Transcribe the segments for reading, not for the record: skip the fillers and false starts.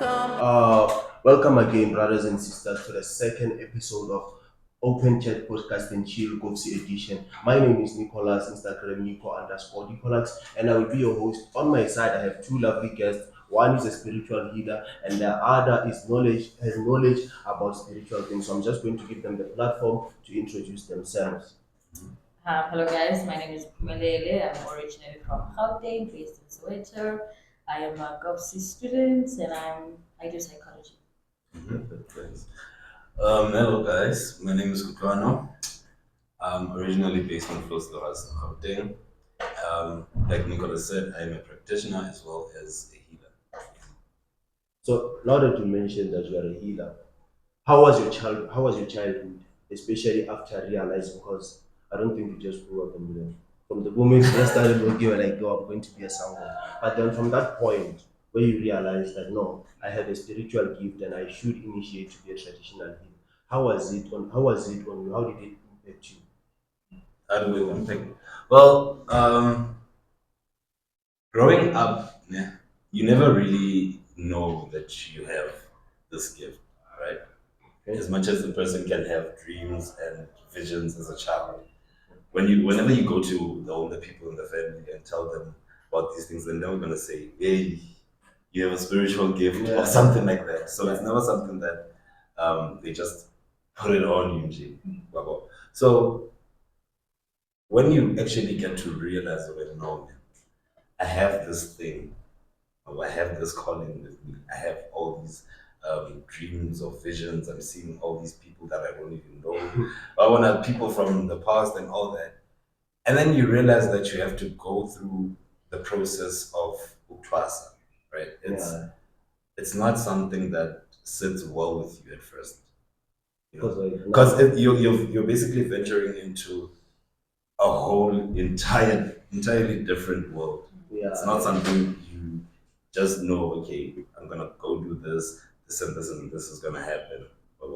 Welcome again, brothers and sisters, to the second episode of Open Chat Podcast and Chill Govsi Edition. My name is Nicholas, Instagram Nico_Nicholas, and I will be your host. On my side, I have two lovely guests. One is a spiritual healer, and the other has knowledge about spiritual things. So I'm just going to give them the platform to introduce themselves. Hello guys, my name is Phume. I'm originally from Gauteng, based in Soweto. I am a GovC student and I do psychology. Thanks. Hello guys, my name is Kutloano. I'm originally based in Flosloras, Gauteng. Like Nicholas said, I'm a practitioner as well as a healer. So now that you mentioned that you are a healer, how was your childhood, especially after realizing? Because I don't think you just grew up and from the moment you just started working, you were like, "Oh, I'm going to be a sango." But then from that point where you realize that no, I have a spiritual gift and I should initiate to be a traditional healer. How was it on you? How did it impact you? How do we impact? Well, growing up, yeah, you never really know that you have this gift, right? Okay. As much as a person can have dreams and visions as a child, whenever you go to the older people in the family and tell them about these things, then they're gonna say, "Hey, you have a spiritual gift," Yeah. or something like that. So it's never something that they just put it on you. Nje, wabo. So when you actually get to realize, well, no, I have this thing, or I have this calling with me. I have all these dreams or visions. I'm seeing all these people that I don't even know. I want to people from the past and all that. And then you realize that you have to go through the process of Ukwasa, right? Yeah. It's not something that sits well with you at first, Because because you're basically venturing into a whole entirely different world. yeah, It's not something you just know. Okay, I'm gonna go do this is gonna happen.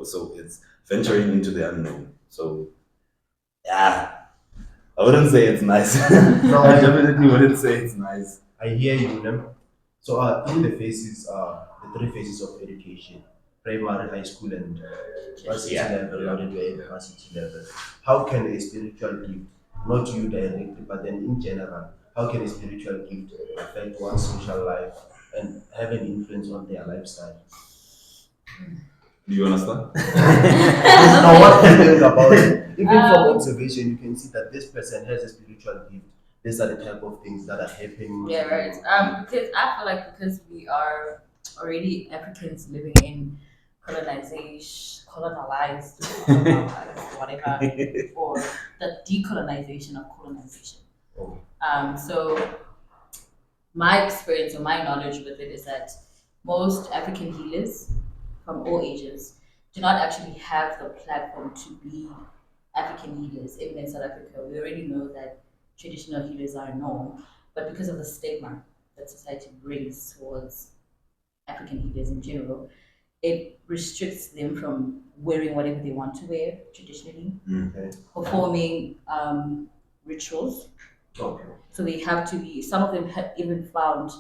So it's venturing into the unknown. So yeah, I wouldn't say it's nice. No, I definitely wouldn't say it's nice. I hear you, Nam. So, in the three phases of education: primary, high school, and varsity Yeah. level, now that we're at varsity level. How can a spiritual gift, not you directly, but then in general, how can a spiritual gift affect one's social life and have an influence on their lifestyle? Do you understand? Now, what do you think about it? Even from Um, observation, you can see that this person has a spiritual gift. These are the type of things that are happening. Yeah, right. Because I feel like because we are already Africans living in colonized, whatever, or the decolonization of colonization. Oh. So my experience or my knowledge with it is that most African healers from all ages do not actually have the platform to be African healers. Even in South Africa, we already know that traditional healers are known, but because of the stigma that society brings towards African healers in general, it restricts them from wearing whatever they want to wear traditionally, Okay. performing rituals. Okay. So they have to be. Some of them have even found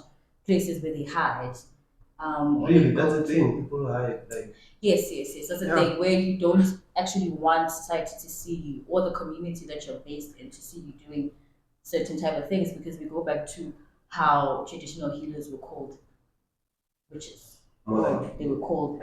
places where they hide. Or Really, they that's go the thing. People hide. Like, yes. That's the yeah. thing where you don't actually want society to see you or the community that you're based in to see you doing certain type of things because we go back to how traditional healers were called witches. more like They were called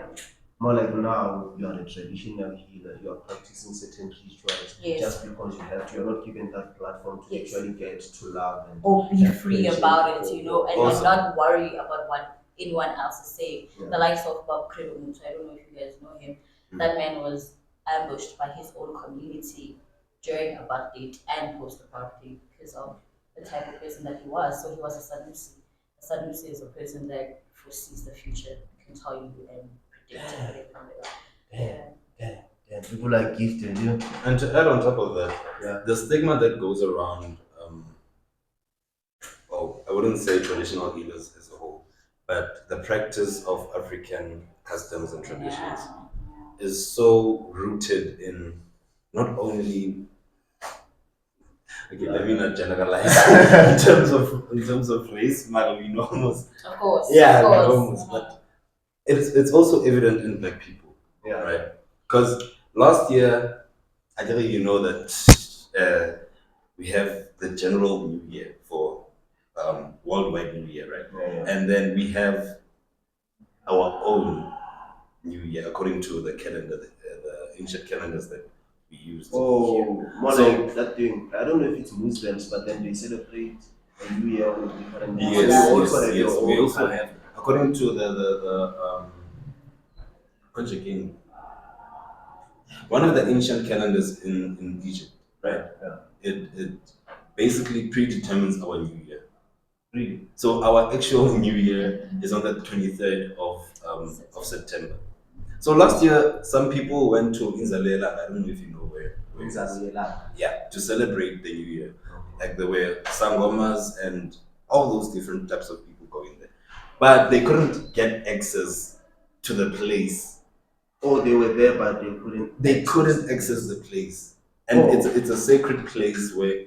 now you are a traditional healer. You are practicing certain rituals yes. just because you have to. You're not given that platform to Yes. actually get to love and or be have free friendship about it, or- and Awesome. not worry about what anyone else is saying. Yeah. The likes of Bob Krebemutu, I don't know if you guys know him. That man was ambushed by his own community during apartheid and post apartheid because of the type of person that he was. So he was a Sanusi. A Sanusi is a person that foresees the future, can tell you and predict everything. Damn, people are gifted, you know. And to add on top of that, Yeah. the stigma that goes around, well, I wouldn't say traditional healers as a whole, but the practice of African customs and traditions is so rooted in not only, okay, let me not generalize in terms of race, but we know almost, Of course. yeah, of we course. know almost, but it's also evident in black people, Yeah. right? Because last year, I tell you know that we have the general New Year for worldwide New Year, right? Yeah. And then we have our own New Year according to the calendar, the ancient calendars that we used Oh, here. more So like that thing. I don't know if it's Muslims, but then they celebrate a new year with different names. yes, So you Yeah. also yes, have yes. your We own also calendar. have according to the again, one of the ancient calendars in Egypt, right? Yeah. It basically predetermines our New Year. Really? So our actual New Year is on the 23rd of September. So last year, some people went to Inzalela. I don't know if you know where it is. Exactly. Yeah, to celebrate the New Year. Like there were sangomas and all those different types of people going there. But they couldn't get access to the place. Oh, they were there, but they couldn't. They couldn't access the place. And Oh. it's a sacred place where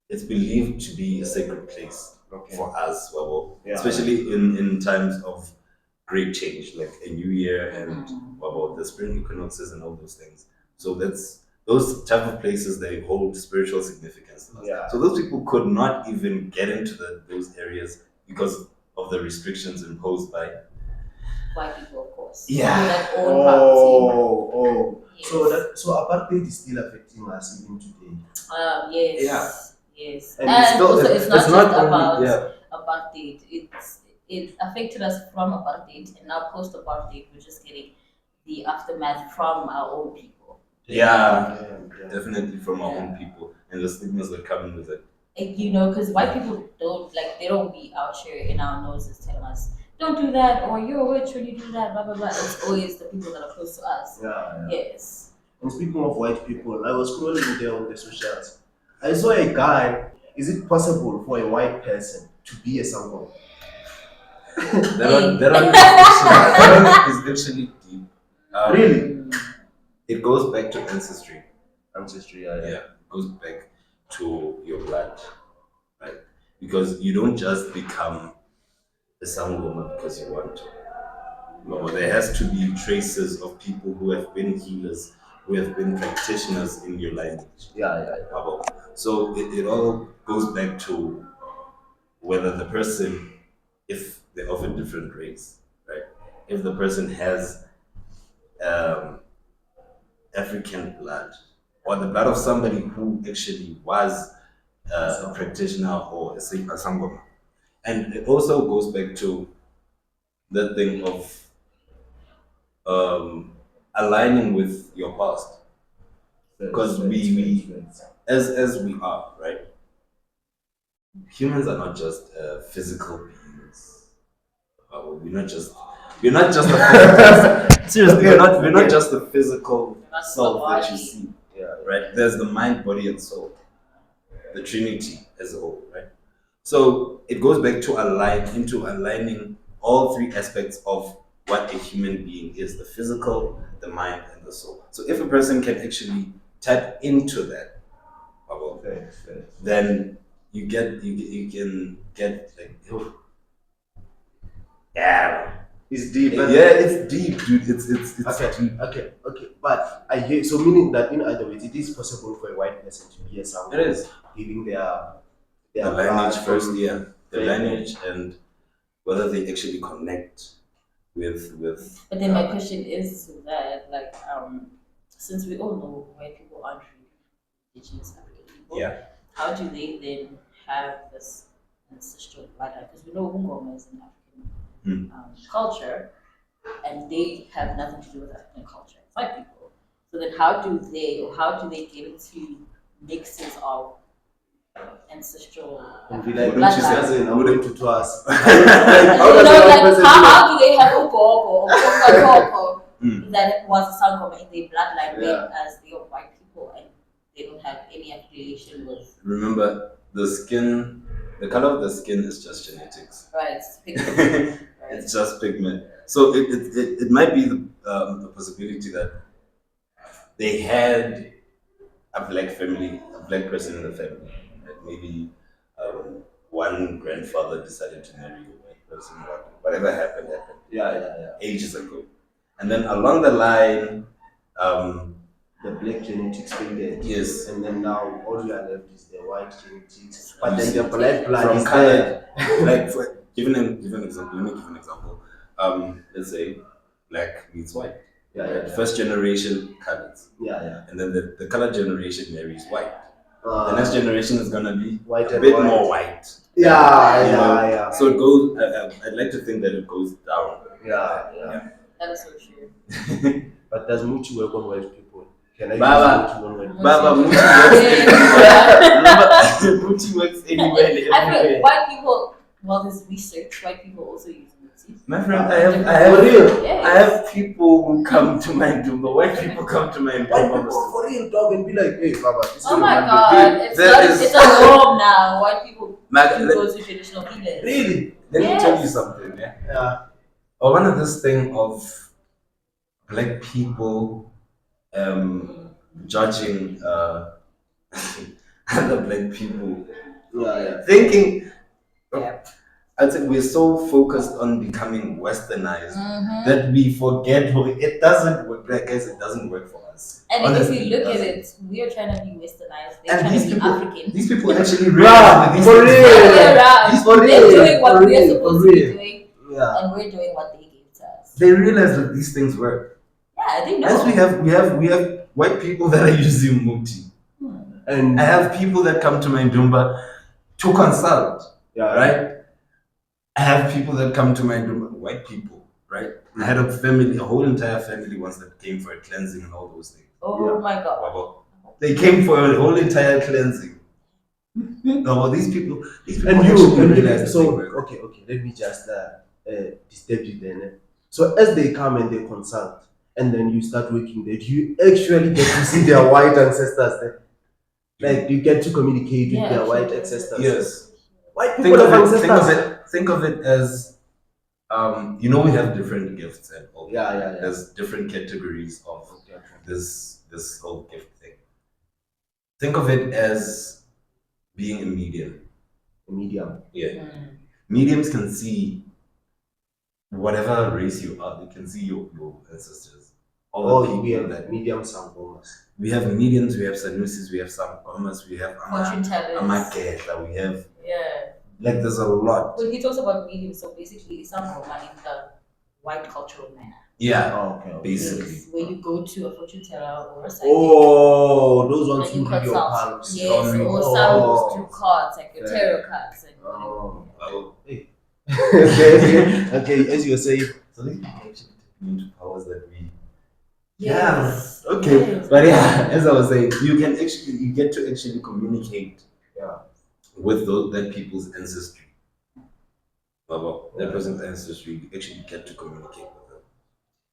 it's believed to be a sacred place Okay. for us, Wabo. Yeah. Especially in times of great change, like a new year and Wabo, the spring equinoxes and all those things. So that's those type of places, they hold spiritual significance to us. Yeah. So those people could not even get into those areas because of the restrictions imposed by White people, of course. Yeah. With their own property. Oh. Yes. So apartheid is still affecting us even today. Yes. Yeah. Yes. And And, it's still- also, it's not just only- about yeah. apartheid. It affected us from apartheid, and now post apartheid, we're just getting the aftermath from our own people. Yeah, Yeah. definitely from our own people and the stigmas that come with it. And, you know, because white people don't they don't be out here in our noses telling us don't do that or you're a witch when you do that, blah blah blah. It's always the people that are close to us. Yeah. Yes. And speaking of white people, I was scrolling there on the socials. I saw a guy. Is it possible for a white person to be a sangoma? That one is actually deep. Really? It goes back to ancestry. Ancestry, Yeah, it goes back to your blood, right? Because you don't just become a sangoma because you want to. No, there has to be traces of people who have been healers, who have been practitioners in your lineage. Yeah. So it all goes back to whether the person, if they're of a different race, right? If the person has um, African blood or the blood of somebody who actually was a practitioner or a sangoma. And it also goes back to the thing of aligning with your past. Because we as we are, right? Humans are not just physical beings. We're not just a physical, seriously, we're not just a physical self that you see. Right? There's the mind, body, and soul. The Trinity as a whole, right? So it goes back to aligning all three aspects of what a human being is: the physical, the mind, and the soul. So if a person can actually tap into that, then you can get like yeah. It's deep. Yeah, it's deep, dude. It's deep. Okay. But I hear so meaning that in other words, it is possible for a white person to be a sangoma. It is. Giving their The lineage blood first, from- yeah. The lineage and whether they actually connect with But then my question is that since we all know white people aren't really indigenous African people, yeah. how do they then have this ancestral bloodline? Because we know Ungoma is an African culture, and they have nothing to do with African culture. It's white people. So then, how do they get into mixes of ancestral And be like, bloodline? she says, I'm going to us. How do they have Ugogo or Ukoko that was a Sangoma in their bloodline, whereas they are white people and they don't have any affiliation with. Remember, the color of the skin is just genetics. Right, it's pigment. It's just pigment. So it might be the possibility that they had a black family, a black person in the family. Like maybe one grandfather decided to marry a white person, whatever happened, happened. Yeah. Ages ago. And then along the line, The black genetics faded. yes, And then now all we are left is the white genetics. But then the black blood from is color, there. like give an example. Let me give an example. Let's say black meets white. Yeah. First generation colors, Yeah. and then the color generation marries white. The Uh, next generation is gonna be White a and bit white. more white. Yeah. So it goes. I'd like to think that it goes down. Yeah. That is so true. But does Muchi work on white people? Can I Baba. use Muchi on white people? Baba, Muchi works anywhere. and I feel everywhere. white people, well, there's research, white people also use Muti. My friend, For real? Yes. I have people who come to my Dumba. White people come to my White Dumba. people for real dog and be like, hey, Baba, this Oh is my Monday. god, it's That not, is- it's a norm now. White people Mag- do let- go to traditional healers. Really? Let me Yes. tell you something. Yeah. One of this thing of black people judging other black people, thinking. Yeah. I'd say we're so focused on becoming westernized Mhm. that we forget it doesn't work. Like guys, it doesn't work for us. And Honestly, if you look at doesn't. it, we are trying to be westernized. They're And trying these to be people, African. these people actually Bruh, realize that these for things- real. The other way around. These for They're real, doing what for we're real, supposed for to be real. doing, Yeah. and we're doing what they gave to us. They realize that these things work. Yeah, they know. As we have white people that are using Muti. And I have people that come to my Dumba to consult, right? I have people that come to my Dumba, white people, right? I had a whole entire family once that came for a cleansing and all those things. Oh my god. They came for a whole entire cleansing. No, these people and actually you realize that so they work. okay, let me just disturb you then. So as they come and they consult and then you start working there, do you actually get to see their white ancestors there? Like you get to communicate with their white ancestors. Yes. White people have ancestors. Think of it as we have different gifts and all. Yeah. There's different categories of this whole gift thing. Think of it as being a medium. A medium. Yeah. Mediums can see whatever race you are, they can see your ancestors. All the we people have that medium sangomas. we have mediums, we have sanusis, we have sangomas, we have Fortune tellers. amaketa, we have Yeah. like there's a lot. When he talks about medium, so basically some woman in the white cultural manner. Yeah. Oh, okay. Basically. Yes, where you go to a fortune teller or a psychic. Oh, those ones and you who read your consult. palms. Yes, Oh. or some who's through cards, like your tarot cards. And Hey. okay, as you were saying. So these people actually tap into powers that we Yes. Okay. Yes. But yeah, as I was saying, you get to actually communicate with that people's ancestry. That person's ancestry, you actually get to communicate with them.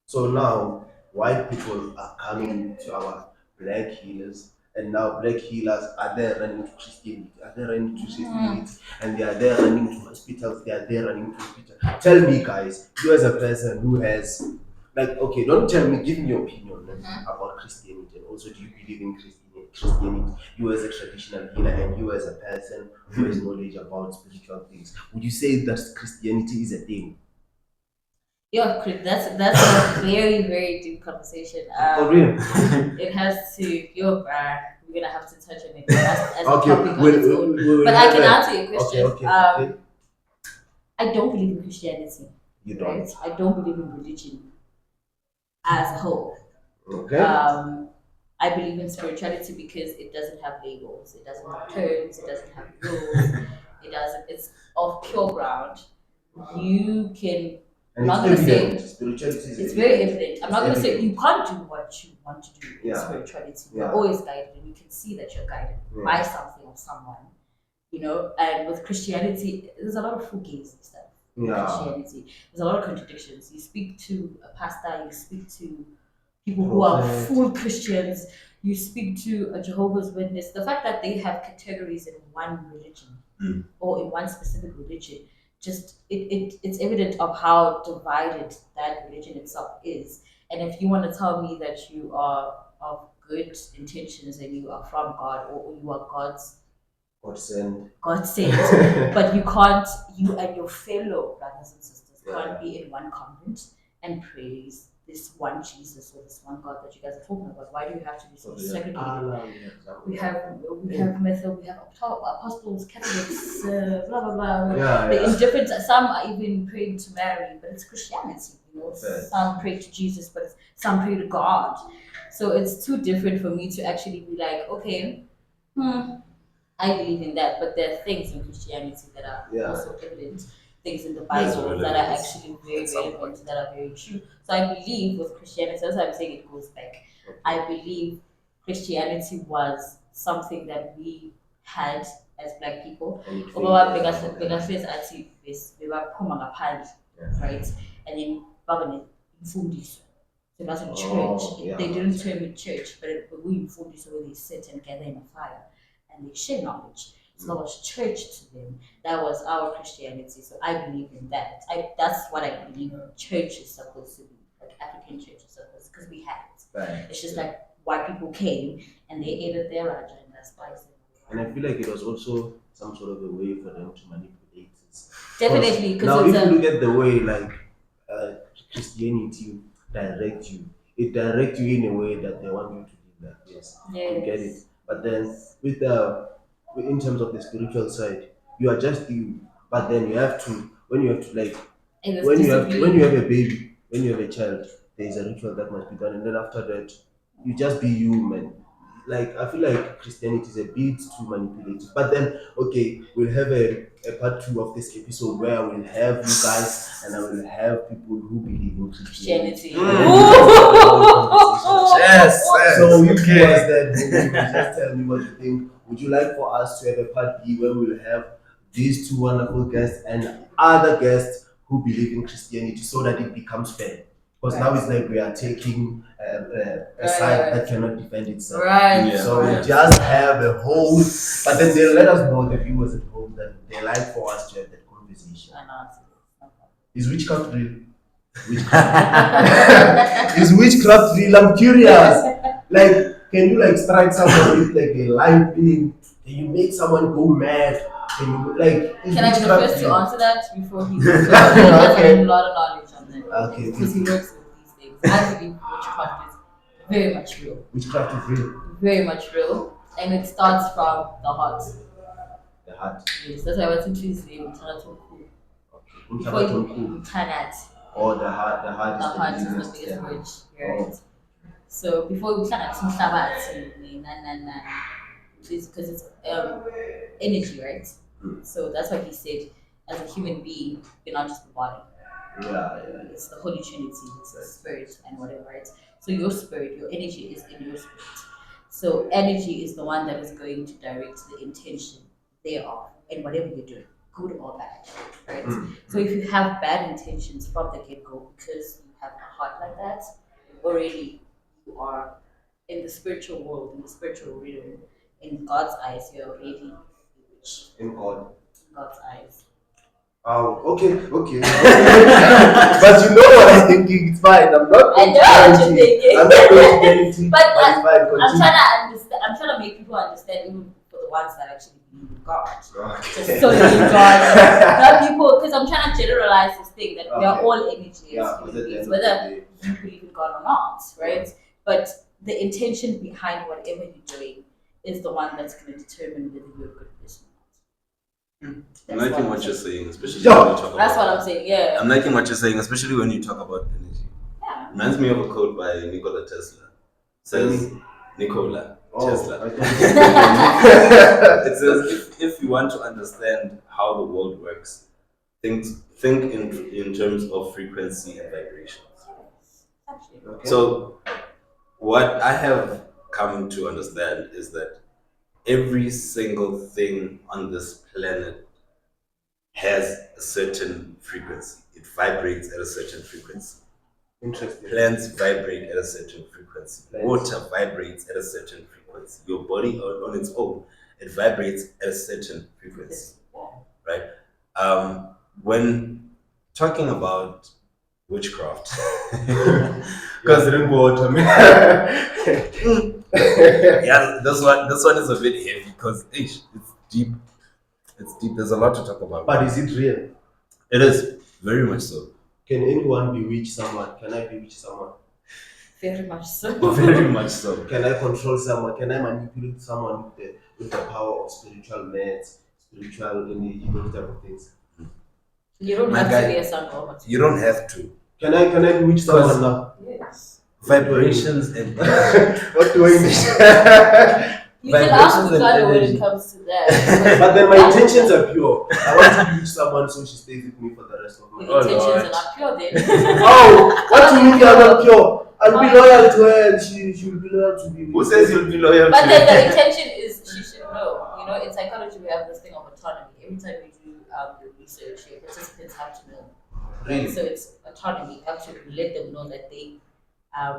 So now, white people are coming to our black healers, and now black healers are there running to Christianity, are there running to Christianity, and they are there running to hospitals, they are there running to hospitals. Tell me, guys, you as a person who has, okay, don't tell me, give me your opinion about Christianity, and also do you believe in Christianity? You as a traditional healer, and you as a person who has knowledge about spiritual things, would you say that Christianity is a thing? Yeah, that's a very, very deep conversation. For real? It has to, we're gonna have to touch on it as a Okay, topic on its own. But I can answer your question. Okay. I don't believe in Christianity. You don't? Right? I don't believe in religion as a whole. Okay. I believe in spirituality because it doesn't have labels, it doesn't have terms, it doesn't have rules, it's of pure ground. You can, And I'm not it's gonna say evident. Spirituality is it's very evident. I'm not gonna say evident. you can't do what you want to do in Yeah. spirituality. Yeah. You're always guided, and you can see that you're guided by something or someone. And with Christianity, there's a lot of fugazi stuff. Christianity, there's a lot of contradictions. You speak to a pastor, you speak to people who are full Christians, you speak to a Jehovah's Witness. The fact that they have categories in one religion or in one specific religion, just it's evident of how divided that religion itself is. And if you want to tell me that you are of good intentions and you are from God or you are God's God send. God sent, but you and your fellow brothers and sisters can't be in one convent and praise this one Jesus or this one God that you guys are talking about. Why do you have to be so segregated? We have method, we have apostles, Catholics, blah blah blah. In different, some are even praying to Mary, but it's Christianity. Some pray to Jesus, but some pray to God. So it's too different for me to actually be like, okay, I believe in that, but there are things in Christianity that are also evident, things in the Bible that are actually very relevant, that are very true. So I believe with Christianity, that's why I'm saying it goes back. I believe Christianity was something that we had as black people. Right? And then imfundiso. So it wasn't church. They didn't term it church, but we imfundiso where they sit and gather in a fire and they share knowledge. So that was church to them. That was our Christianity. So I believe in that. That's what I believe church is supposed to be. Like African church is supposed to, because we had it. Right. It's just like white people came and they ate at their Raja and that's why. And I feel like it was also some sort of a way for them to manipulate it. Definitely. Now, if you look at the way like Christianity direct you, it directs you in a way that they want you to live like this. You get it. But then in terms of the spiritual side, you are just you. But then you have to when you have a baby, when you have a child, there is a ritual that must be done, and then after that, you just be human. Like I feel like Christianity is a bit too manipulative. But then, okay, we'll have a part 2 of this episode where I will have you guys and I will have people who believe in Christianity. Yes. So if you guys that just tell me what you think. Would you like for us to have a part B where we will have these 2 wonderful guests and other guests who believe in Christianity so that it becomes fair? Because now it's like we are taking a side that cannot defend itself. So we just have a whole, but then they'll let us know, the viewers at home, that they like for us to have that conversation. Is witchcraft real? Is witchcraft real? I'm curious. Like, can you like strike someone with like a live beam? Can you make someone go mad? Can you like? Can I be the first to answer that before he? He has a lot of knowledge on that. Okay. Because he works with these things. I believe witchcraft is very much real. Witchcraft is real. Very much real, and it starts from the heart. The heart. Yes, that's why I was introduced to Mtanatunku. Before you Mtanat. Oh, the heart. The heart is the biggest witch. Right. So before we start some Sabbath, because it's energy, right? So that's why he said, as a human being, you're not just the body. It's the Holy Trinity, it's the spirit and whatever, right? So your spirit, your energy is in your spirit. So energy is the one that is going to direct the intention thereof in whatever you're doing, good or bad, right? So if you have bad intentions from the get-go because you have a heart like that, already you are in the spiritual world, in the spiritual realm, in God's eyes, you're already a witch. In God. In God's eyes. Oh, okay. But you know what I'm thinking. It's fine. I'm not. I know what you're thinking. I'm not going to get into it. But I'm trying to understand. I'm trying to make people understand, even for the ones that actually believe in God. Okay. Just solely in God. Not people, because I'm trying to generalize this thing that we are all energy as human beings, whether you believe in God or not, right? But the intention behind whatever you're doing is the one that's going to determine whether you're a good person. I'm liking what you're saying, especially when you talk about. That's what I'm saying. Yeah. I'm liking what you're saying, especially when you talk about energy. Yeah. Reminds me of a quote by Nikola Tesla. It says Nikola Tesla. It says if you want to understand how the world works, think in terms of frequency and vibrations. Okay. So what I have come to understand is that every single thing on this planet has a certain frequency. It vibrates at a certain frequency. Interesting. Plants vibrate at a certain frequency. Water vibrates at a certain frequency. Your body on its own, it vibrates at a certain frequency. Right? When talking about witchcraft, because drink water. yeah, this one is a bit heavy because it's deep. It's deep. There's a lot to talk about. But is it real? It is very much so. Can anyone bewitch someone? Can I bewitch someone? Very much so. Very much so. Can I control someone? Can I manipulate someone with the power of spiritual meds, spiritual energy, those type of things? You don't My have guy, to be a sangoma. You don't have to. Can I bewitch someone now? Yes. Vibrations and What do I need? You can ask Vibrations and Kutloano when energy. it comes to that. But then my intentions are pure. I want to bewitch someone so she stays with me for the rest of my Your life. intentions Lord. are not pure then. Oh, what do you mean you're not pure? I'll be loyal to her and she will be loyal to me. Who says you'll be loyal But to then the intention is she should know. You know, in psychology we have this thing of autonomy. Every time we do the research, your participants have to know. Really? So it's autonomy. You have to let them know that they have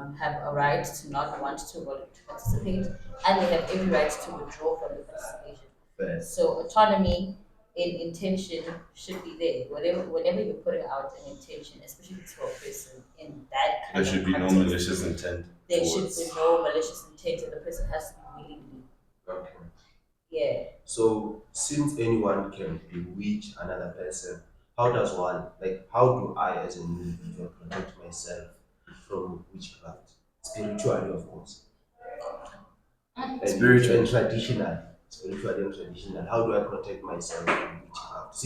a right to not want to participate, and they have every right to withdraw from the participation. Fair. So autonomy in intention should be there. Whenever you're putting out an intention, especially for a person in that kind There of should be no context, malicious intent. there should towards- be no malicious intent, and the person has to be willingly. Okay. Yeah. So, since anyone can bewitch another person, how does one, how do I as an individual protect myself from witchcraft? Spiritually, of course. And Spiritual. and traditional. Spiritually and traditional. How do I protect myself from witchcraft?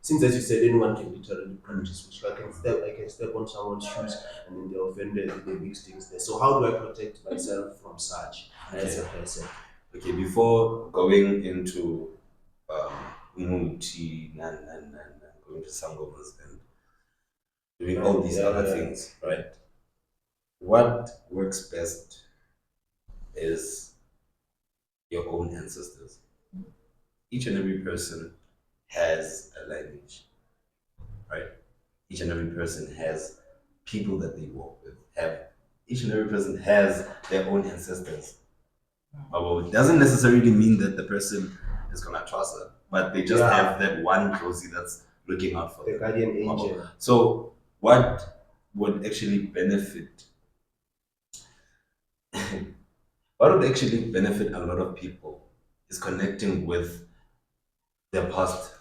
Since as you said, anyone can literally practice witchcraft. I can step on someone's shoes and then they're offended and they mix things there. So, how do I protect myself from such as a person? Okay, before going into Umuti and going to Sangomas and doing all these other things, right? What works best is your own ancestors. Each and every person has a lineage, right? Each and every person has people that they walk with. Each and every person has their own ancestors. It doesn't necessarily mean that the person is gonna trust her, but they just have that one Josie that's looking out for The them. guardian angel. So what would actually benefit what would actually benefit a lot of people is connecting with their past.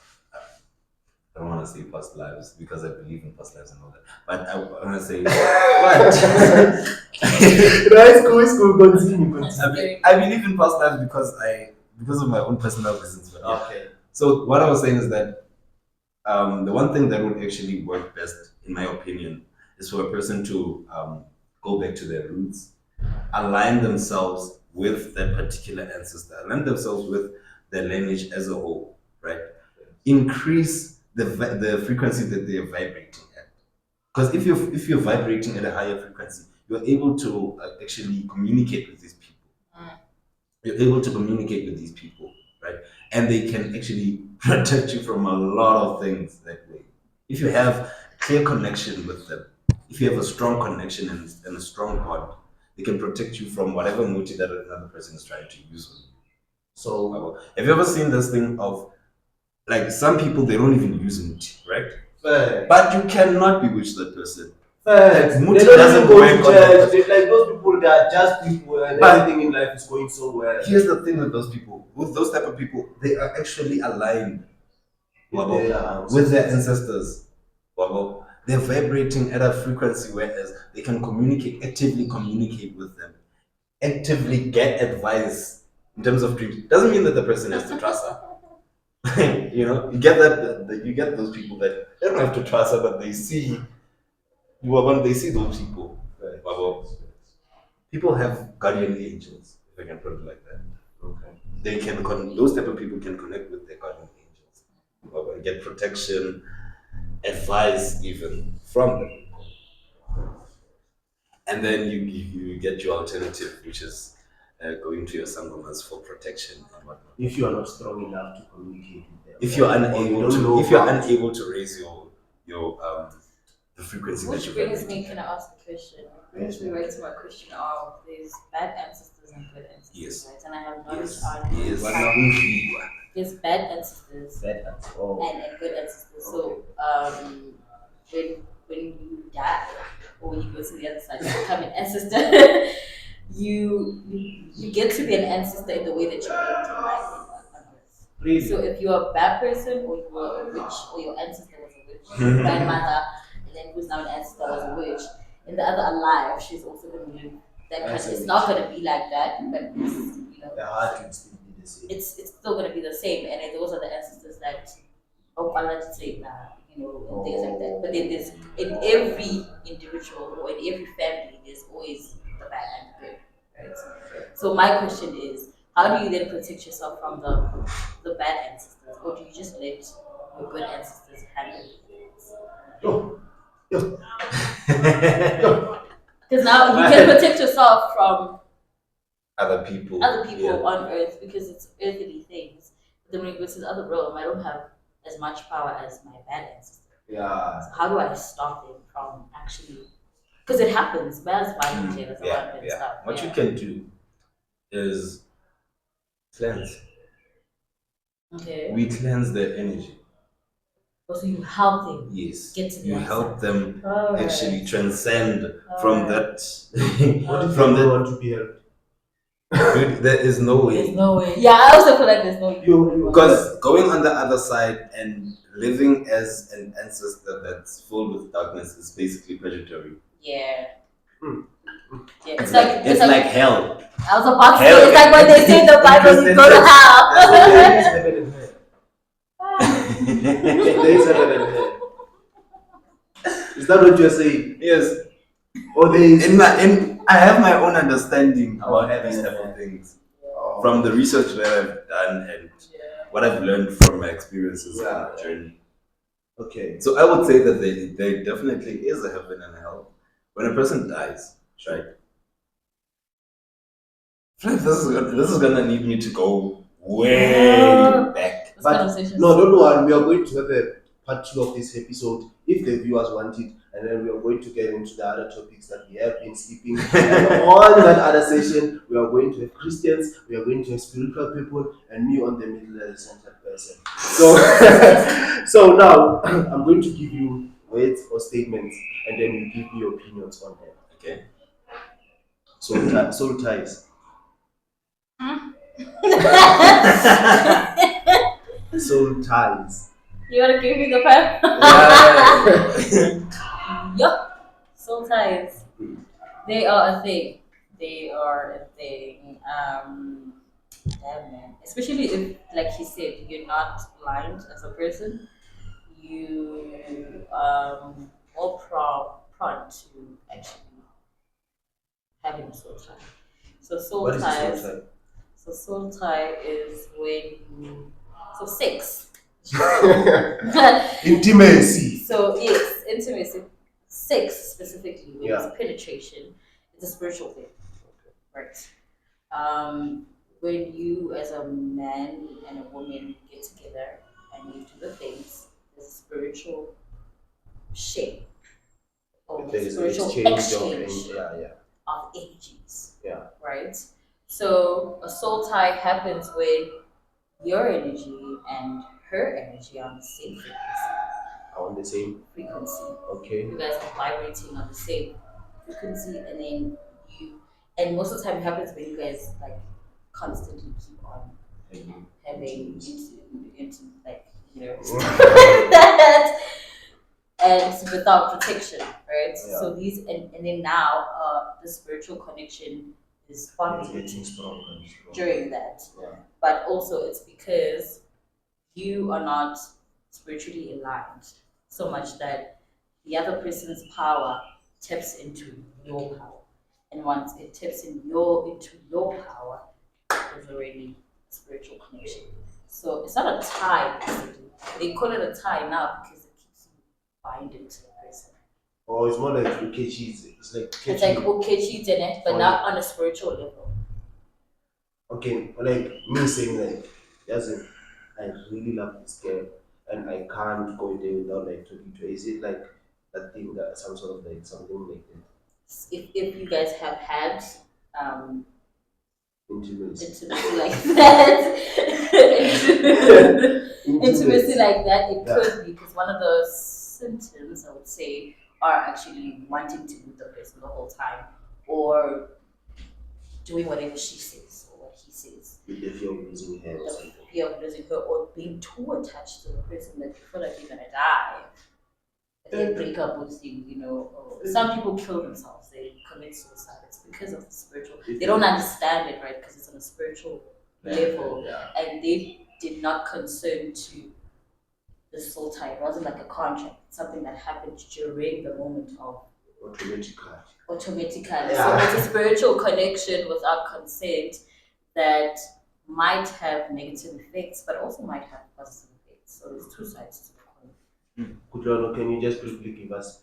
I don't want to say past lives because I believe in past lives and all that. But I want to say what? It's cool. Continue. I believe in past lives because of my own personal reasons. But yeah. Okay. So what I was saying is that the one thing that would actually work best, in my opinion, is for a person to go back to their roots, align themselves with that particular ancestor, align themselves with their lineage as a whole, right? Increase the frequency that they are vibrating at. Because if you're vibrating at a higher frequency, you're able to actually communicate with these people. You're able to communicate with these people, right? And they can actually protect you from a lot of things that way. If you have clear connection with them, if you have a strong connection and a strong bond, they can protect you from whatever motive that another person is trying to use on you. So, have you ever seen this thing of, like, some people, they don't even use muti, right? fair. But you cannot bewitch that person. Facts. Muti They don't doesn't even go work to on that church. Like those people, they are just people, and But- everything in life is going so well. Here's the thing with those people, with those type of people, they are actually aligned with their ancestors. They're vibrating at a frequency whereas they can actively communicate with them, actively get advice in terms of treatment. Doesn't mean that the person has to trust her. You get you get those people that they don't have to trust her, but they see those people. People have guardian angels, if I can put it like that. Okay. They can those type of people can connect with their guardian angels, get protection, advice even from them. And then you get your alternative, which is going to your sangomas for protection and whatnot. If you are not strong enough to communicate with them, If you're or you unable don't know to, if you're how unable to raise your the frequency that Which you're brings vibrating. me, can I ask a question? Brings me right to my question of there's bad ancestors and good ancestors, Yes. right? And I have knowledge Yes. on Yes. how there's bad ancestors that answer. Oh. and good ancestors. So when you die or when you go to the other side, you become an ancestor. you get to be an ancestor in the way that you lived your life on earth. Really? So if you're a bad person, or you were a witch, or your ancestor was a witch, your grandmother, and then who's now an ancestor was a witch, in the other alive, she's also going to live that kind. As a It's witch. not going to be like that, but it's, The heart will still be the same. it's still going to be the same. And then those are the ancestors that Allah to say and things like that. But then there's in every individual or in every family, there's always the bad and the good, right? So my question is, how do you then protect yourself from the bad ancestors, or do you just let your good ancestors handle it? Yo, yo, yo. Because now you can protect yourself from Other people. other on earth because it's earthly things. But then when it goes to the other realm, I don't have as much power as my bad ancestors. Yeah. So how do I stop them from actually? Because it happens. Bears violent Yeah. and Yeah. stuff. What you can do is cleanse. Okay. We cleanse their energy. So you help them. Yes. Get to the You other help side. them Alright. actually transcend from Alright. that. What if from you don't that? want to be helped? Dude, there is no way. There's no way. Yeah, I also feel like there's no way. Because going on the other side and living as an ancestor that's filled with darkness is basically purgatory. Yeah. Hmm. Yeah. It's like hell. I was about to Hell say, it's like when they say in the Bible, you go to hell. There is heaven and hell. There is heaven and hell. Is that what you're saying? Yes. Or there is. I have my own understanding about Heaven these and type hell. of things Oh. from the research that I've done and what I've learned from my experiences on the journey. Okay. So I would say that there definitely is a heaven and hell. When a person dies, right? This is gonna need me to go way back. But no, don't worry. We are going to have a part 2 of this episode if the viewers want it, and then we are going to get into the other topics that we have been skipping. And on that other session, we are going to have Christians, we are going to have spiritual people, and me on the middle as a centered person. So, so now I'm going to give you words or statements, and then you give me your opinions on them. Okay. Soul ties. Soul ties. You want to give me the pen? Yeah. Yup. Soul ties. They are a thing. They are a thing. Damn man. Especially if, like he said, you're not blind as a person. You more prone to actually having a soul tie. So soul What is a ties. soul tie? So soul tie is when you sex. Intimacy. So yes, intimacy, sex specifically, when Yeah. it's penetration, it's a spiritual thing, right? When you as a man and a woman get together and you do the things, there's a spiritual shape or There is spiritual exchange of of energies, yeah. right? So a soul tie happens when your energy and her energy are on the same On the same. frequency. Okay. You guys are vibrating on the same frequency, and then and most of the time it happens when you guys like constantly keep on having into like that, and without protection, right? Yeah. So these and then now the spiritual connection is It's forming getting stronger and stronger. during that, Yeah. but also it's because you are not spiritually aligned so much that the other person's power taps into your power. And once it taps into your power, there's already a spiritual connection. So it's not a tie, basically. They call it a tie now because it keeps you binding to the person. Or it's more like Ukechi. It's like It's like okay, cheat in it, but not on a spiritual level. okay, like me saying like, listen, I really love this girl and I can't go a day without like talking to her. Is it like that thing that some sort of like something like that? If you guys have had Intimacy. intimacy like that, intimacy like that, it could be because one of the symptoms I would say are actually wanting to be with the person the whole time or doing whatever she says or what he says. With the fear of losing her or the something. fear of losing her or being too attached to the person that you feel like you're gonna die. If they break up with you, or some people kill themselves, they commit suicide. It's because of the spiritual. They don't understand it, right? Because it's on a spiritual level, Yeah. and they did not concern to the soul tie. It wasn't like a contract. It's something that happened during the moment of automatically. So it's a spiritual connection without consent that might have negative effects, but also might have positive effects. So there's two sides to the coin. Kutloano, can you just briefly give us,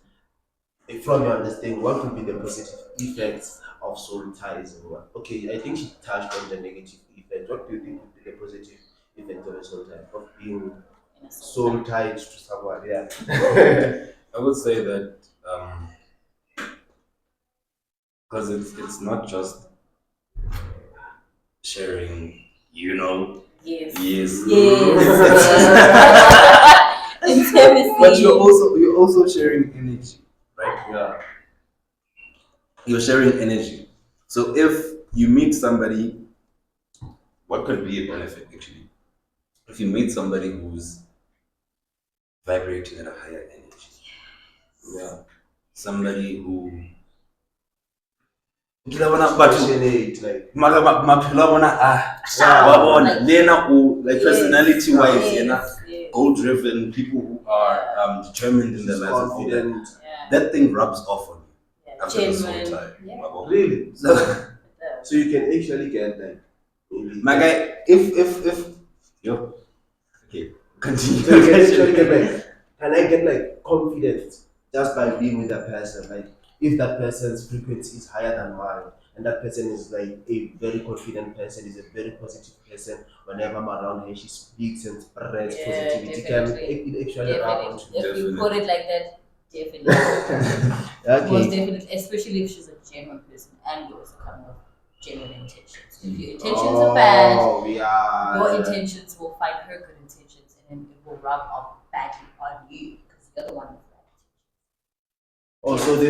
from your understanding, what could be the positive effects of soul ties and what? Okay, I think she touched on the negative effect. What do you think would be the positive effect of a soul tie? Of being In a soul soul tied to someone, yeah. I would say that because it's not just sharing, Yes. yes, Yes. Intimacy. but you're also sharing energy, right? Yeah. You're sharing energy. So if you meet somebody, what could be a benefit actually? If you meet somebody who's vibrating at a higher energy, yeah, somebody who but Passionate, like maphelo a bona Yeah. wa bona Like- le ena like Yes. personality wise Yes. Yes. goal driven people who are determined in their she's lives and all that. confident. Yeah. That thing rubs off on you Yeah. after the soul Genuine. tie. Yeah. Wabo. Really? So So you can actually get like maybe my guy, if yo okay continue. so you can actually get like, can I get like confidence just by being with that person? Like if that person's frequency is higher than mine and that person is like a very confident person, is a very positive person, whenever I'm around her she speaks and spreads Yeah, positivity, definitely. it actually rub Definitely. onto me. If you Definitely. put it like that, definitely. Most Okay. definitely, especially if she's a genuine person and you also come with genuine intentions. If your intentions are bad, Oh yeah. your intentions will find her good intentions and then it will rub off badly on you because you're the one with bad intentions. Also,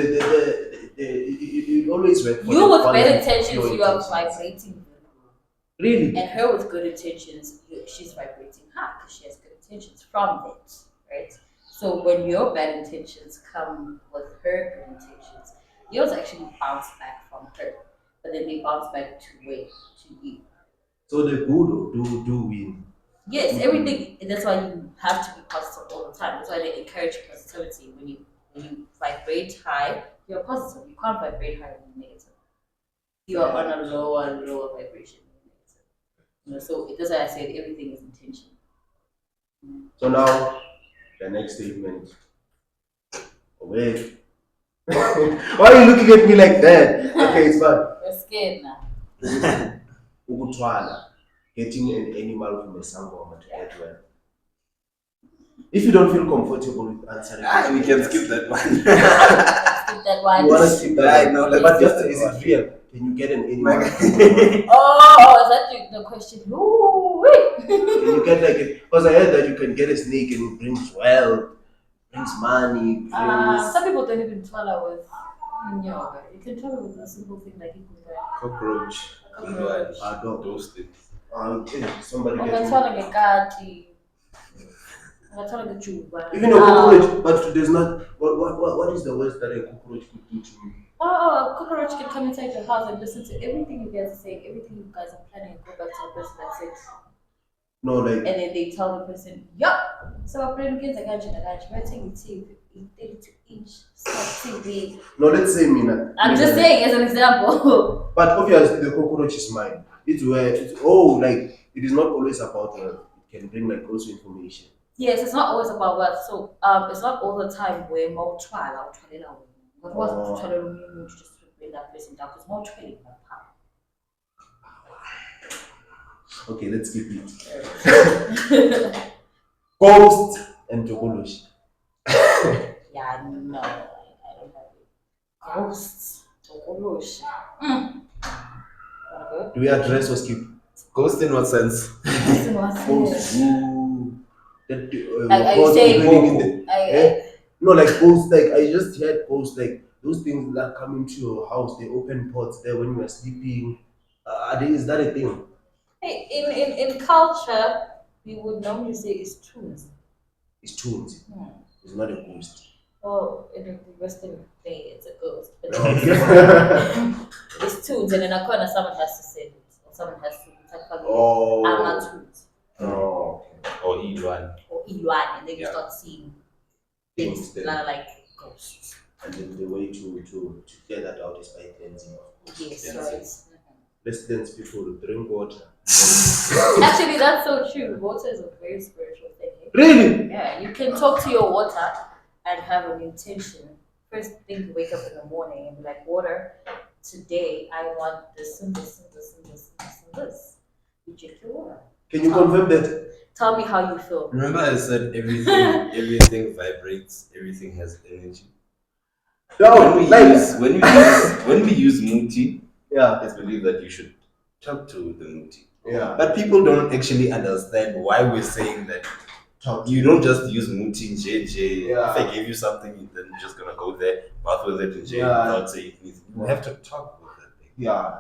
it always works. You with bad pure intentions, you are intentions. vibrating very low. Really? And her with good intentions, she's vibrating high because she has good intentions from it, right? So when your bad intentions come with her good intentions, yours actually bounce back from her, but then they bounce back to where? To you. So the good do win. Yes, everything. That's why you have to be positive all the time. That's why they encourage positivity. When you vibrate high, you're positive. You can't vibrate high when you're negative. You are on a lower vibration when you're negative. So that's why I said everything is intention. So now the next statement. Wait. Why are you looking at me like that? Okay, it's fine. You're scared now. Ukutwala, getting an animal from a sangoma to get well. If you don't feel comfortable with answering, We can skip that one. Skip that one. You want to skip that? I know, But let's just skip is that it real? Can you get an animal? Oh, is that the question? Ooh, wait. Can you get like it? Because I heard that you can get a snake and it brings wealth, brings money, brings. Some people don't even swallow with yoga. You can swallow with a simple thing like you can Cockroach. Cockroach. Dog. Those things. Okay, somebody Or gets swallow like a kati. Or swallow like a juba. even a cockroach, but there's not. What is the worst that a cockroach could do to you? Oh, a cockroach can come inside your house and listen to everything you guys are saying, everything you guys are planning, and go back to the person that said. No, like And then they tell the person, yup. So I'm playing kids, I got you, we're taking TV, 32-inch smart TV. no. Let's say Mina. I'm just saying as an example. But obviously, the cockroach is mine. It's where like it is not always about wealth. It can bring like also information. Yes, it's not always about wealth. So it's not all the time where more trial out what was the trial you just to bring that person down because more trial power. Okay, let's keep it. Ghost and Jokoloshi. Yeah, no, I don't have it. Ghosts. Okoloshi. Do we address or skip? Ghost in what sense? Ghosts. Ooh. That, Are you ghosts saying dwelling in the, No, like ghosts. Like I just heard ghosts. Like those things that come into your house. They open ports there when you are sleeping. Is that a thing? Hey, in culture, we would normally say it's tunes. It's tunes. Hmm. It's not a ghost. Oh, in the Western day, it's a ghost. But Okay. it's tunes, and in a corner, someone has to say it, or someone has to tell Oh. I'm a tunes, Oh. Or Iluan. or Iwan, and then you Yeah. start seeing Things things then. like ghosts. And then the way to clear that out is by cleansing, of course. Yes, Yes. right. Mhm. Let's cleanse people, drink water. Actually, that's so true. Water is a very spiritual thing. Really? Yeah, you can talk to your water and have an intention. First thing you wake up in the morning and be like, water, today I want this and this and this and this and this and this. You drink your water. Can you confirm that? Tell me how you feel. Remember I said everything vibrates, everything has energy. No, When we use muti, yeah, it's believed that you should talk to the muti. yeah. But people don't actually understand why we're saying that. You don't just use muti in JJ. Yeah. If I give you something, then you're just gonna go there, bath with it in JJ Yeah. without saying anything. You have to talk with that thing. Yeah.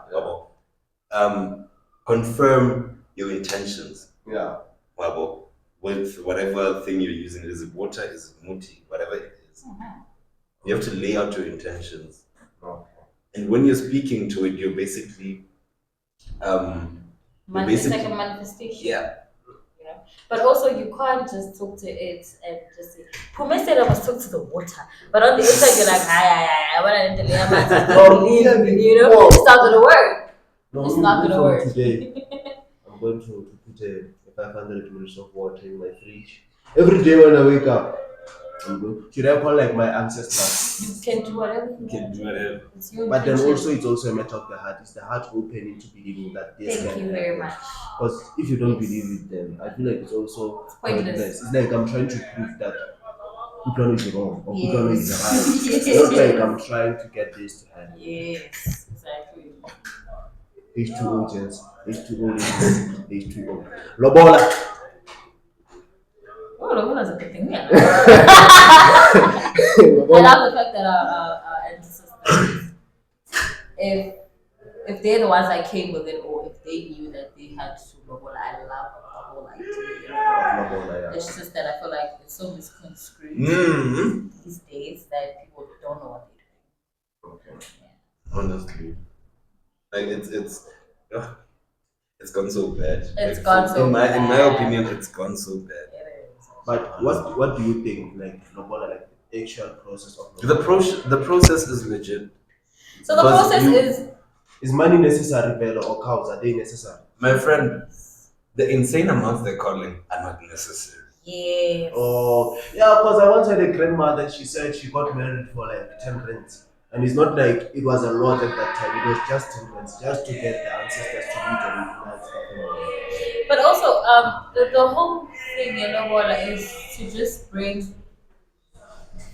Confirm your intentions. Yeah. Wabo, with whatever thing you're using. Is it water? Is it muti? Whatever it is. You have to lay out your intentions. Okay. And when you're speaking to it, you're basically It's like a manifestation. Yeah. You know? But also, you can't just talk to it and just say, Phume said I must talk to the water. But on the inside, you're like, I want to believe me, you know? It's not going to work. No, It's not gonna from work. Today, I'm going to put a 500 ml of water in my fridge. Every day when I wake up, should I call like my ancestors? You can do whatever you You can want. do whatever. It's your But then intention. also, it's also a matter of the heart. It's the heart opening to believing that this Thank can you very much. Because if you don't Yes. believe it, then I feel like it's also Pointless. It's like I'm trying to prove that kutloano is wrong or Yes. kutloano is right. Yes. It's not like I'm trying to get this to happen. Yes, exactly. H2O gents, H2O ladies, H2O. Lobola. Oh, Lobola is a good thing. Yeah. I Lobola. love the fact that our ancestors, if they're the ones that came with it, or if they knew that they had to Lobola, I love the whole idea. Lobola, yeah. It's just that I feel like it's so misconstrued these days that people don't know what they're doing. Okay. Honestly, like it's gone so bad. It's Like, gone so in my bad. opinion, it's gone so bad. It is. But what do you think, like Lobola, like the actual process of The process is legit. So the Because process is money necessary, Bella, or cows? Are they necessary? My friend, the insane amounts they're calling are not necessary. yes. Oh, yeah, because I once had a grandmother, she said she got married for like 10 rands. And it's not like it was a lot at that time, it was just 10 rands, just to get the ancestors to meet and nice stuff and all that. But also, the whole thing in Lobola is to just bring two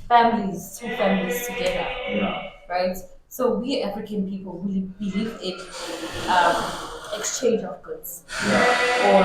families together, Yeah. right? So we African people really believe in exchange of goods, or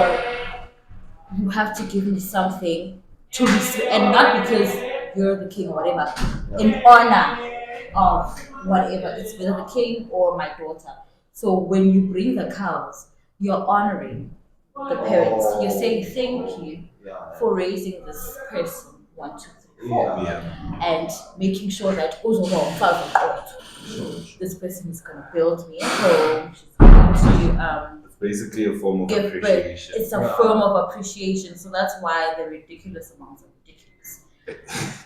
you have to give me something to receive, and not because you're the king or whatever, in honor of whatever, it's whether the king or my daughter. So when you bring the cows, you're honoring the parents. You're saying thank you Yeah. for raising this person, 1, 2, 3, 4, Yeah. and making sure that this person is going to build me a home. She's going to It's basically a form of give birth. appreciation. It's a Yeah. form of appreciation. So that's why the ridiculous amounts are ridiculous.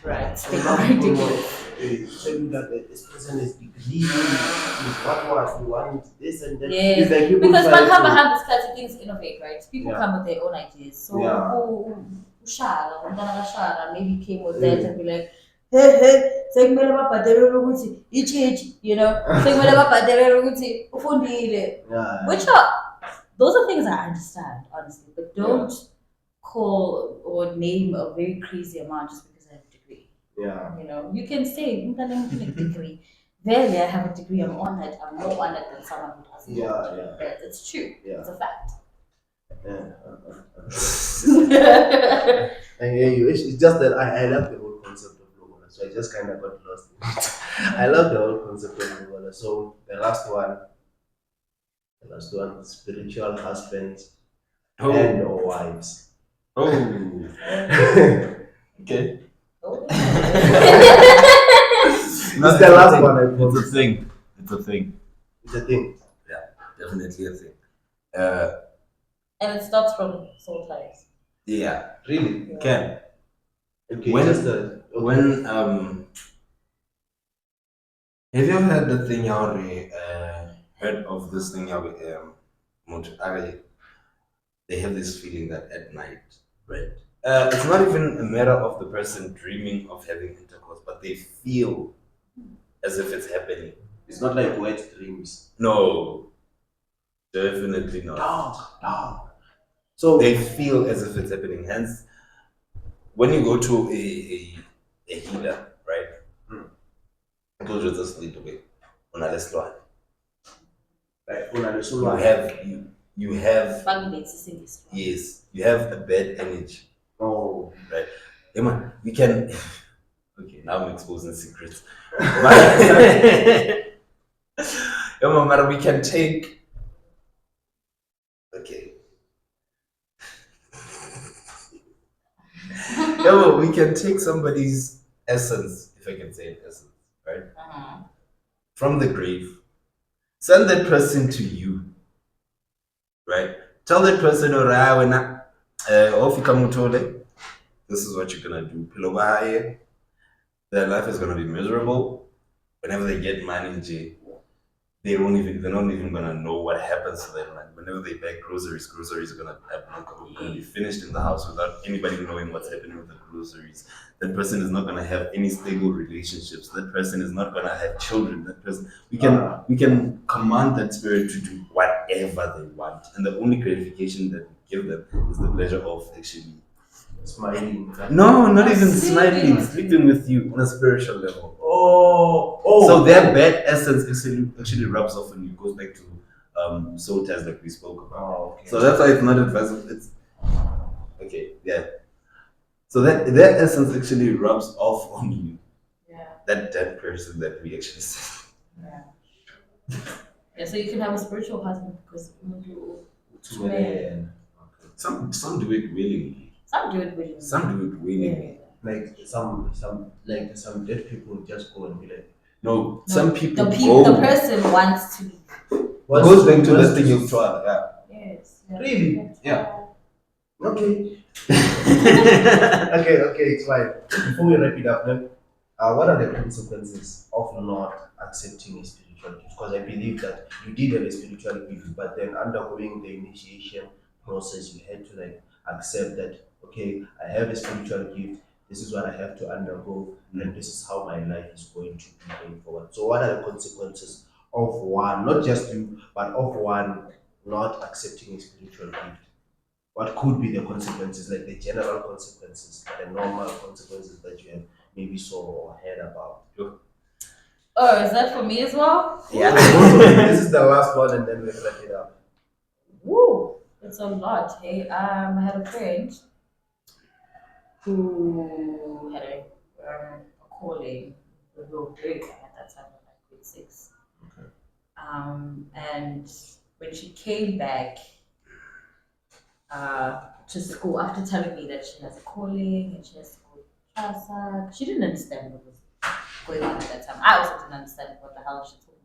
Right? They are ridiculous. They tell you that this person is degree, is what we want, this and that. Yes. It's like people Because try Bankama to- have this kind of things innovate, right? People Yeah. come with their own ideas. So Yeah. Shara maybe came with that and be like, hey, sekumele babhadelwe ukuthi i-change, you know, sekumele babhadelwe ukuthi ufundile. Yeah. Which are those are things I understand, honestly, but don't call or name a very crazy amount just because I have a degree. Yeah. You know, you can say, "Mntana, I'm doing a degree. Very, I have a degree, I'm honored. I'm more honored than someone who doesn't. Yeah. But it's true. Yeah. It's a fact. I hear you. It's just that I love the whole concept of Lobola, so I just kind of got lost in it. I love the whole concept of Lobola. So the last one Last one, spiritual husbands and Oh, or wives. oh, okay. Oh. No, It's the a last thing. one I It's a promise. thing. It's a thing. It's a thing. Yeah, definitely a thing. Uh, And it starts from soul ties. yeah, Really? can. Okay, When just a okay. when have you ever had the thing you heard of this thing you they have this feeling that at night, right? It's not even a matter of the person dreaming of having intercourse, but they feel as if it's happening. It's not like wet dreams. No, definitely not. No. So They feel as if it's happening. Hence, when you go to a healer, right? Hmm. Go to the sleep away. Unless like when I you have Bangladesh is yes, you have a bad energy, oh right? Emma, we can okay, now I'm exposing secrets. But Emma, matter we can take okay. Emma, we can take somebody's essence, if I can say it, essence, right? From the grave. Send that person to you, right? Tell that person, all right, when this is what you're gonna do. Pilobahaye, their life is gonna be miserable. Whenever they get money, they're not even gonna know what happens to them. Like whenever they bag groceries are gonna be finished in the house without anybody knowing what's happening with the groceries. That person is not gonna have any stable relationships. That person is not gonna have children. That person we can command that spirit to do whatever they want. And the only gratification that we give them is the pleasure of actually smiling. no, not even Sleeping smiling, with sleeping with you on a spiritual level. Oh So their bad essence actually rubs off and it goes back to soul ties like we spoke about. Oh, okay. So that's why it's not advisable. It's okay, yeah. So that essence actually rubs off on you. Yeah. That dead person that we actually see. Yeah. Yeah, so you can have a spiritual husband because you Two men. Some do it willingly. some do it willingly. Some do it willingly. Like some dead people just go and be like No, some people the go. the person wants to leave. Goes back to that thing you've tried. Yeah. Yes. Really? Yeah. okay. Okay, it's fine. Before we wrap it up then, what are the consequences of not accepting a spiritual gift? Because I believe that you did have a spiritual gift, but then undergoing the initiation process, you had to like accept that okay, I have a spiritual gift. This is what I have to undergo, and this is how my life is going to be going forward. So, what are the consequences of one, not just you, but of one not accepting a spiritual gift? What could be the consequences, like the general consequences, the normal consequences that you have maybe saw or heard about? Oh, is that for me as well? Yeah. This is the last one, and then we wrap it up. Woo! It's a lot. Hey, I had a friend who had a calling. We were very young at that time, like grade six. Okay. And when she came back to school after telling me that she has a calling and she has to go to Trasa, she didn't understand what was going on at that time. I also didn't understand what the hell she was talking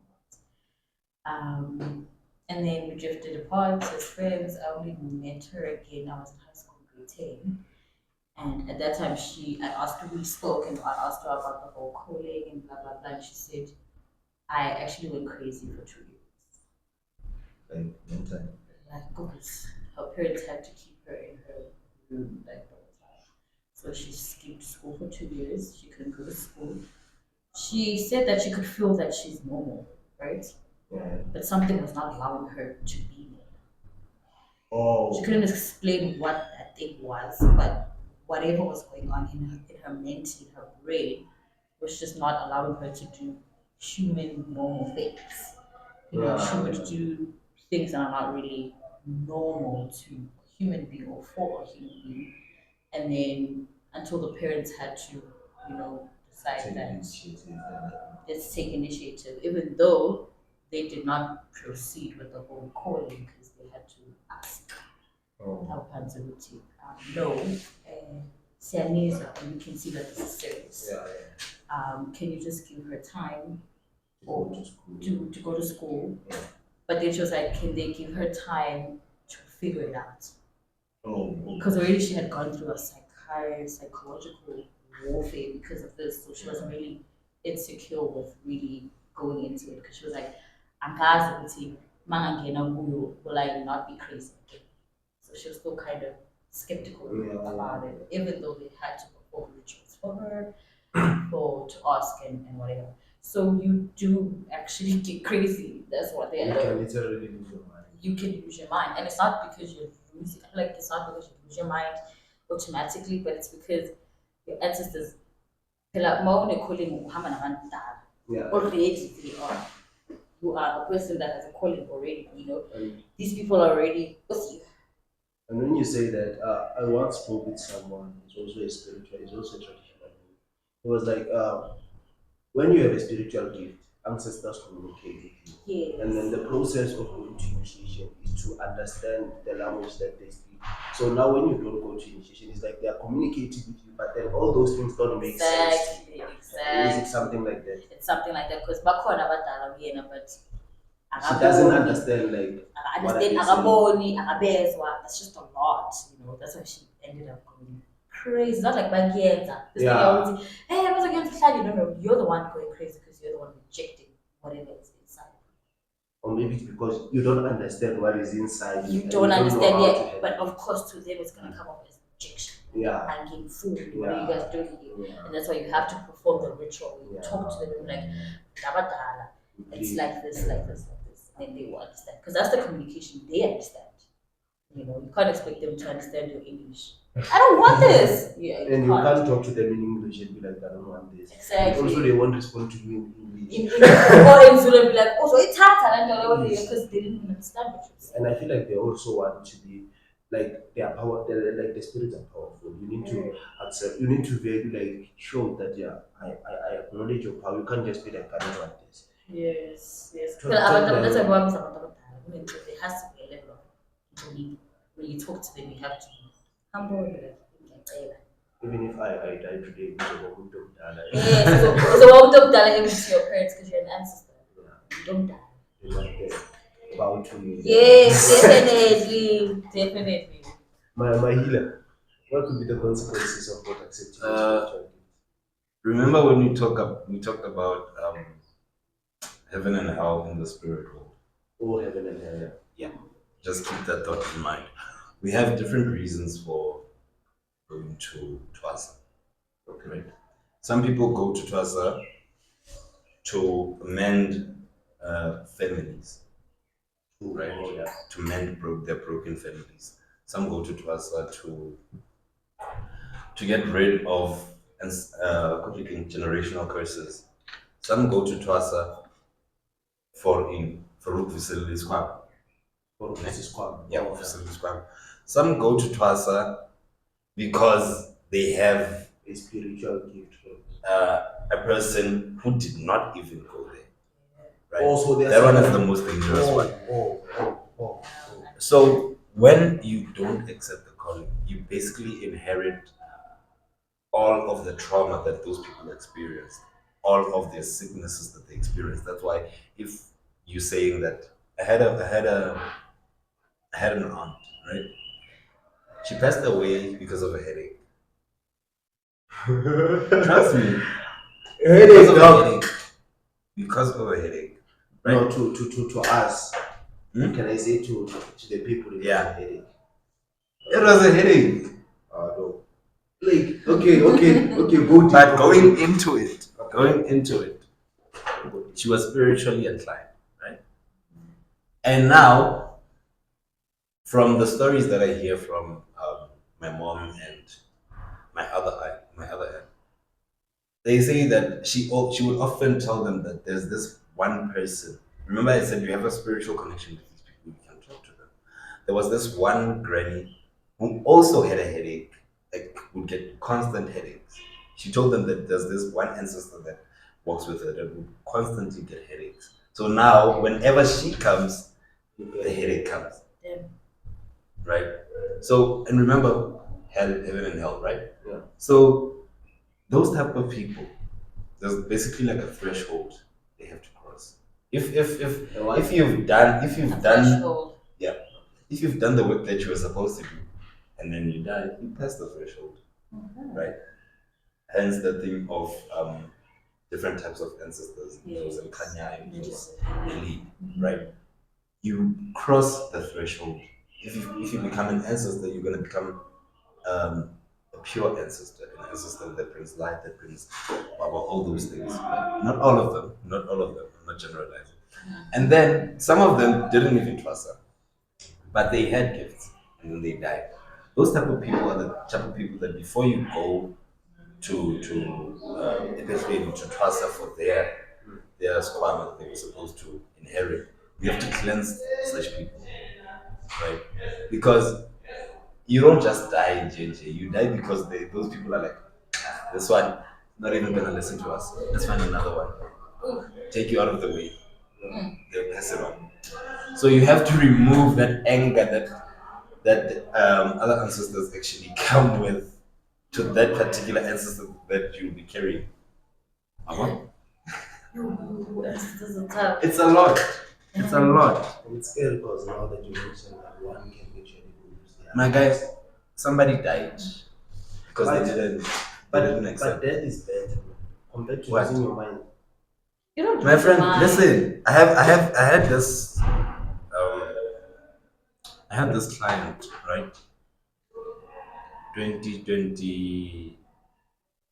about. And then we drifted apart as friends. I only met her again. I was in high school, grade 10. And at that time, I asked her, we spoke, and I asked her about the whole calling and blah, blah, blah. And she said, I actually went crazy for 2 years. Like, one time. Like, because her parents had to keep her in her room, like, the whole time. So she skipped school for 2 years. She couldn't go to school. She said that she could feel that she's normal, right? Yeah. But something was not allowing her to be normal. Oh. She couldn't explain what that thing was, but whatever was going on in her ment, in her brain, was just not allowing her to do human normal things. She would do things that are not really normal to a human being or for a human being. And then until the parents had to, decide Take that initiative. let's take initiative, even though they did not proceed with the whole calling because they had to ask Oh. Taupan's no, Siamese, and you can see that this is serious. Yeah, Can you just give her time Go to school. to go to school? But then she was like, can they give her time to figure it out? Oh, Because already she had gone through a psychological warfare because of this, so she was really insecure with really going into it because she was like, angazi ukuthi mangangena kuyo, will I not be crazy again? So she was still kind of skeptical about it, even though they had to perform rituals for her, to ask and whatever. So you do actually get crazy. That's what they you are. can literally lose your mind. You can lose your mind, and it's not because you're losing. Like it's not because you lose your mind automatically, but it's because your ancestors. Phela uma une-calling uhamba nabantu kudala. Yeah. Already they are. You are a person that has a calling already. And, These people are already with you. and when you say that, I once spoke with someone who's also a spiritual, he's also a traditional. It was like, when you have a spiritual gift, ancestors communicate with you. Yes. And then the process of going to initiation is to understand the language that they speak. So now when you don't go to initiation, it's like they are communicating with you, but then all those things don't make sense. Exactly. Is it something like that? It's something like that because bakhona abadala kuyena, but She doesn't understand like what understand are akaboni akabezwa. That's just a lot, That's why she ended up going crazy. It's not like bakiyenza. This thing I Yeah. would say, hey, I was against the no, you're the one going crazy because you're the one rejecting whatever is inside. or maybe it's because you don't understand what is inside. You and don't know understand how to yet, handle but it. of course to them it's gonna come up as rejection. Yeah. And getting food, what Yeah. are you guys doing here? Yeah. And that's why you have to perform the ritual. You Yeah. talk to them like "Dabadala." It's Please. like this, like this, like this. And they will understand. Because that's the communication they understand. You can't expect them to understand your English. I don't want this. Yeah, And you can't talk to them in English and be like, I don't want this. Exactly. Also, they won't respond to you in English. Or in Zulu, be like, oh, so it's hard, because they didn't understand what you're saying. And I feel like they also want to be like their power, like the spirits are powerful. You need to accept. You need to very like show that I acknowledge your power. You can't just be like I don't want this. Yes. To Well, tell that's why them- Bob is about there has to be a level of belief. When you talk to them, you have to be humble. Even if I die today, Yes, so what don't die to your parents because you're an ancestor. You don't die. you want them bow to me. Yes, definitely. My healer. What could be the consequences of not accepting spiritual gifts? Remember when we talked about heaven and hell in the spirit world? Oh, heaven and hell. Yeah. Just keep that thought in mind. We have different reasons for going to Twasa. Okay. Right? Some people go to Twasa to mend families, right? Oh, yeah. To mend their broken families. Some go to Twasa to get rid of generational curses. Some go to Twasa for facilities. For Mrs. Kwam. Yeah, facilities. Some go to Twasa because they have A spiritual gift. a person who did not even go there. Right? Also, there's that one is some- the most dangerous one. Oh. So when you don't accept the calling, you basically inherit all of the trauma that those people experienced, all of their sicknesses that they experienced. That's why if you're saying that I had an aunt, right? She passed away because of a headache. Trust me. Headache, Because of a dog. headache. Because of a headache. Right? No, to us. Hmm? Can I say to the people? It Yeah. was a headache. It was a headache. No. Like, okay, go deep. But going into it, she was spiritually inclined, right? And now, from the stories that I hear from my mom and my other aunt, they say that she would often tell them that there's this one person. Remember, I said you have a spiritual connection with these people. You can talk to them. There was this one granny who also had a headache, like would get constant headaches. She told them that there's this one ancestor that walks with her that would constantly get headaches. So now, whenever she comes, the headache comes, Damn. right? So, and remember, hell, heaven and hell, right? Yeah. So, those type of people, there's basically like a threshold they have to cross. If you've done, if A you've done, threshold. yeah, if you've done the work that you were supposed to do, and then you die, you pass the threshold, right? Hence the thing of different types of ancestors, Yes. and Kanya, Yes. elite, right? You cross the threshold. If you become an ancestor, you're gonna become um, a pure ancestor, an ancestor that brings light, that brings all those things. Not all of them, not all of them. I'm not generalizing. And then some of them didn't even trust her, but they had gifts, and then they died. Those type of people are the type of people that before you go to eventually to trust her for their squam that they were supposed to inherit, you have to cleanse such people, right? Because you don't just die in JJ. You die because those people are like, this one not even gonna listen to us. Let's find another one. Take you out of the way. They'll pass it on. So you have to remove that anger that other ancestors actually come with to that particular ancestor that you'll be carrying. Uh-huh. This is tough. It's a lot. It's a lot. And it's scary because now that you mentioned that one can actually lose their My lives. guys, somebody died because But- they didn't But accept. death is better compared to What? losing your mind. You don't My lose friend, your mind. listen. I had this. I had this client, right? 2022.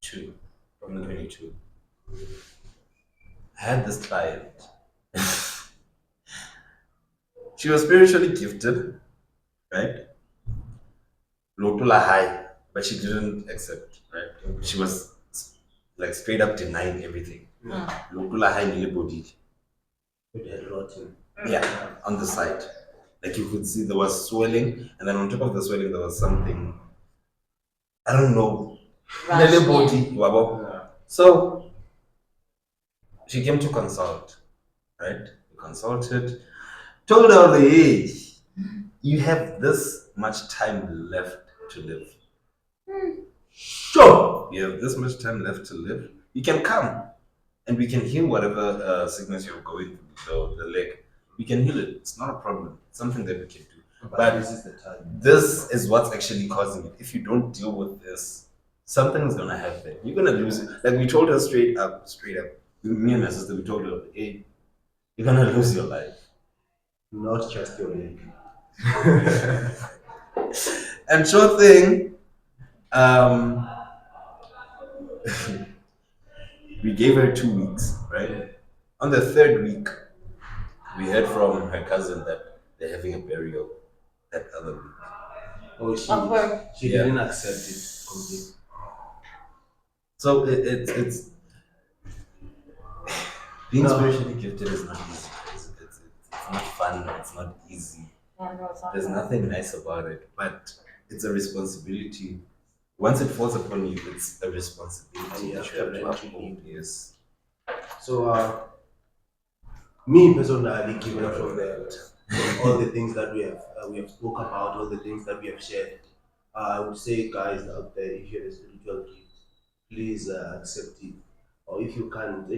2022. I had this client. She was spiritually gifted, right? Lotula high, but she didn't accept, right? She was like straight up denying everything. Lotula high nile body. With head rotting. Yeah, on the side. Like you could see there was swelling, and then on top of the swelling there was something, I don't know. Rush, Nile body. yeah. Wabo. Yeah. So she came to consult, right? We consulted, told her the age. You have this much time left to live. Sure. You have this much time left to live. You can come and we can heal whatever sickness you're going through, the leg. We can heal it. It's not a problem. It's something that we can do. But this is the time. This is what's actually causing it. If you don't deal with this, something's gonna happen. You're gonna lose it. Like we told her straight up. Me and my sister, we told her, hey, you're gonna lose your life. Not just your leg. And sure thing, um, we gave her 2 weeks, right? On the third week, we heard from her cousin that they're having a burial that other week. Oh, she Of her. she Yeah. didn't accept it completely. So it's being No. spiritually gifted is not easy. It's not fun. It's not easy. Yeah, no, it's not There's fun. nothing nice about it, but it's a responsibility. Once it falls upon you, it's a responsibility And you that have you have to to learn to uphold. Yes. So me personally, given from all the things that we have spoke about, all the things that we have shared, I would say, guys out there, if you have a spiritual gift, please accept it. Or if you can't,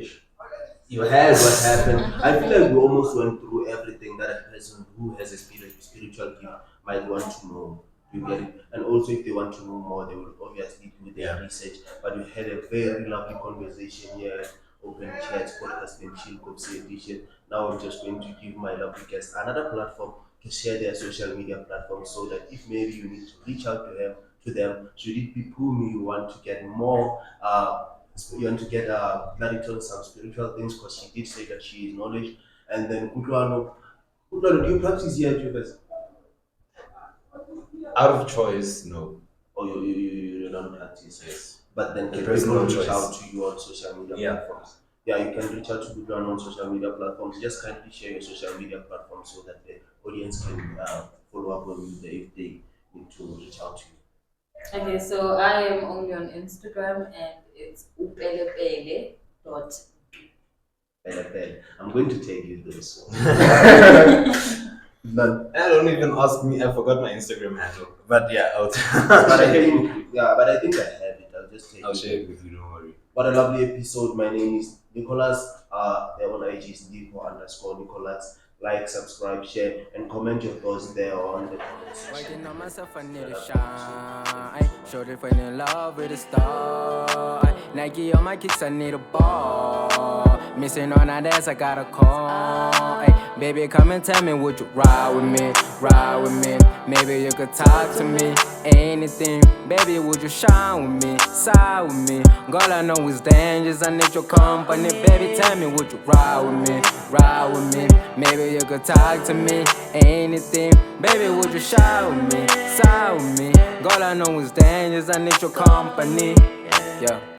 you heard what happened. I feel like we almost went through everything that a person who has a spiritual gift might want to know. You get it? And also, if they want to know more, they will obviously do their research. But we had a very lovely conversation here, Open Chats, Podcast and Chill Coffee Edition. Now I'm just going to give my lovely guests another platform to share their social media platforms so that if maybe you need to reach out to them, should it be Phume, you want to get more you want to get clarity on some spiritual things because she did say that she is knowledge. And then kutloano, do you practice here at US? Out of choice, no. Or you don't practice? Yes. But then A can personal people reach choice. out to you on social media Yeah. platforms? Yeah, you can reach out to kutloano on social media platforms. Just kindly share your social media platforms so that the audience can follow up on you if they need to reach out to you. Okay, so I am only on Instagram and it's upelepele dot I'm going to take you this one. None. Don't even ask me. I forgot my Instagram handle. But yeah, But I think, yeah, but I think I have it. I'll just take I'll it. share it with you. Don't worry. What a lovely episode. My name is Nicholas. On IG is Nico_Nicholas. Like, subscribe, share, and comment your thoughts there on the comment section. Working on myself, I need to shine. Shorty fell in love with a star. Nike on my kicks, I need a ball. Missing on that ass, I got a call. Baby, come and tell me, would you ride with me? Ride with me. Maybe you could talk to me. Anything, baby, would you shine with me? Side with me. Girl, I know it's dangerous, I need your company. Baby, tell me, would you ride with me? Ride with me. Maybe you could talk to me. Anything, baby, would you shine with me? Side with me. Girl, I know it's dangerous, I need your company. Yeah.